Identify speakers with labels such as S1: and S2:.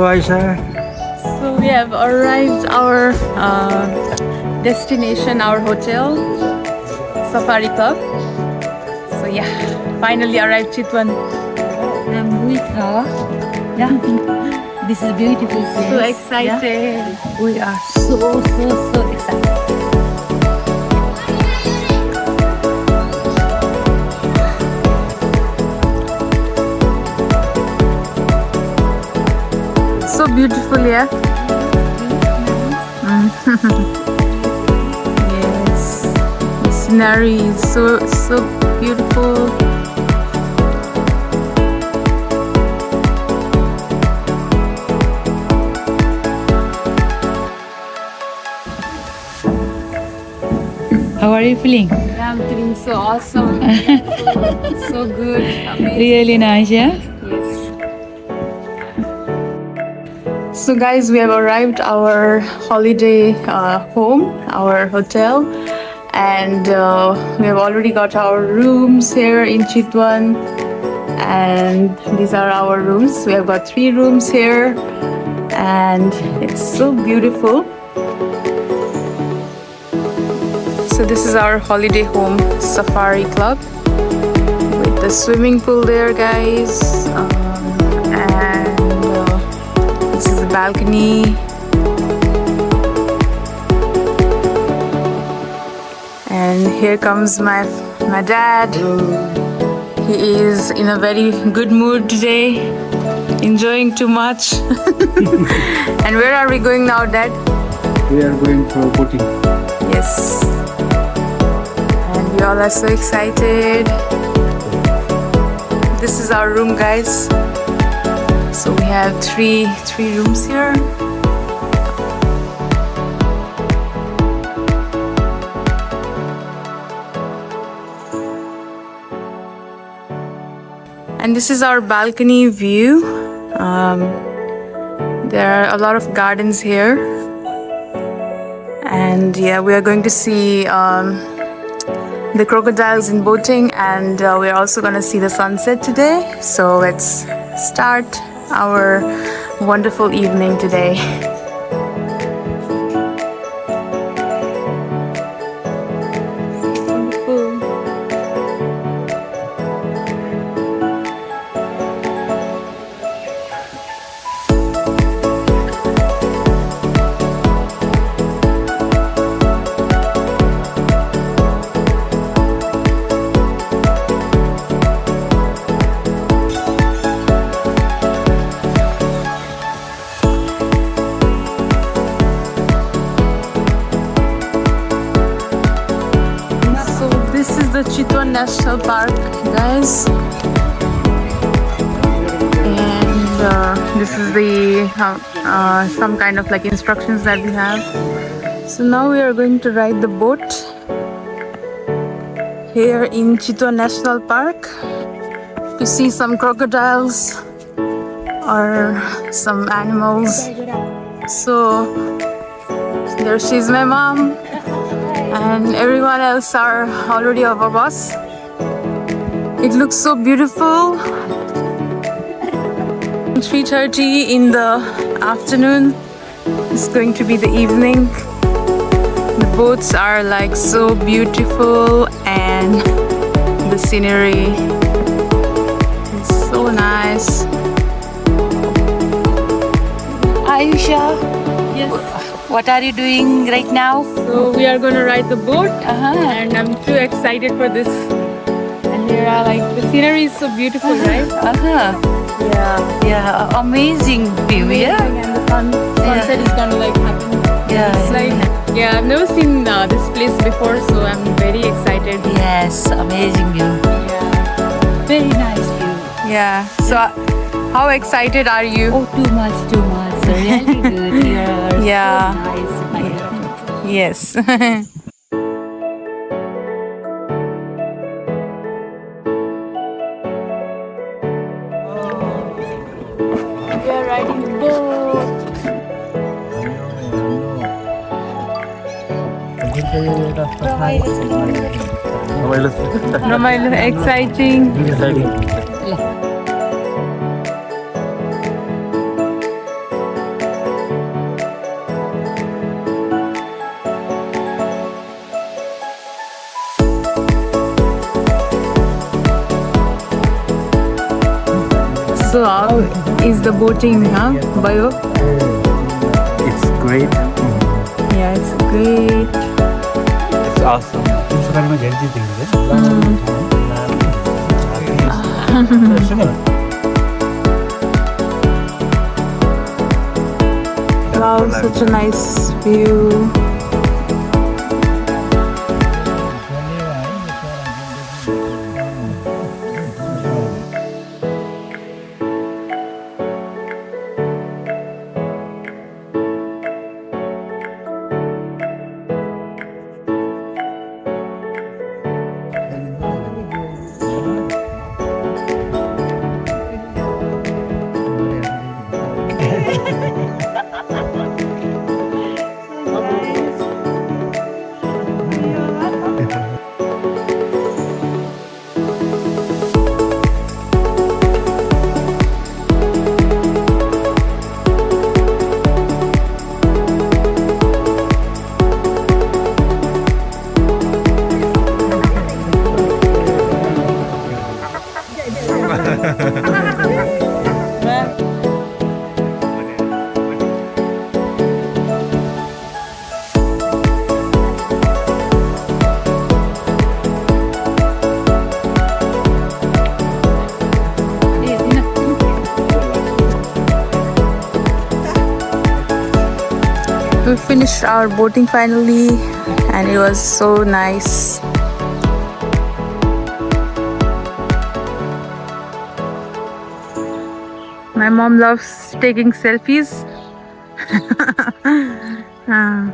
S1: Aisha.
S2: So we have arrived our destination, our hotel, Safari Club. So yeah, finally arrived Chitwan.
S3: I'm with her. Yeah. This is a beautiful place.
S2: So excited.
S3: Yeah. We are so excited.
S2: So beautiful, yeah. Yes, the scenery is so beautiful.
S3: How are you feeling?
S2: Yeah, I'm feeling so awesome. So good. Amazing.
S3: Really nice, yeah?
S2: Yes. So guys, we have arrived our holiday home, our hotel, and we have already got our rooms here in Chitwan, and these are our rooms. We have got 3 rooms here, and it's so beautiful. So this is our holiday home, Safari Club, with the swimming pool there, guys, and this is the balcony. And here comes my dad. He is in a very good mood today, enjoying too much. And where are we going now, Dad?
S1: We are going for boating.
S2: Yes. And we all are so excited. This is our room, guys. So we have three rooms here. And this is our balcony view. There are a lot of gardens here. And yeah, we are going to see the crocodiles in boating, and we are also going to see the sunset today. So let's start our wonderful evening today. This is the Chitwan National Park, guys, and this is the some kind of like instructions that we have. So now we are going to ride the boat here in Chitwan National Park to see some crocodiles or some animals. So there she's my mom. And everyone else are already above us. It looks so beautiful. 3:30 in the afternoon. It's going to be the evening. The boats are like so beautiful, and the scenery is so nice.
S3: Ayusha,
S2: Yes.
S3: what are you doing right now?
S2: So we are going to ride the boat, and I'm too excited for this. And here are like the scenery is so beautiful, right?
S3: Yeah, amazing view, yeah?
S2: And the sunset is gonna like happen.
S3: Yeah,
S2: It's like I've never seen this place before, so I'm very excited.
S3: Yes, amazing view.
S2: Yeah.
S3: Very nice view.
S2: Yeah. So how excited are you?
S3: Oh, too much. Really good. You're
S2: Yeah.
S3: so nice.
S2: Yes. We are riding the boat. Ramailo, exciting. the boating, huh? Bayo?
S1: It's great.
S2: Yeah, it's great.
S1: It's awesome.
S2: Wow, such a nice view. We finished our boating finally, and it was so nice. My mom loves taking selfies. Ah.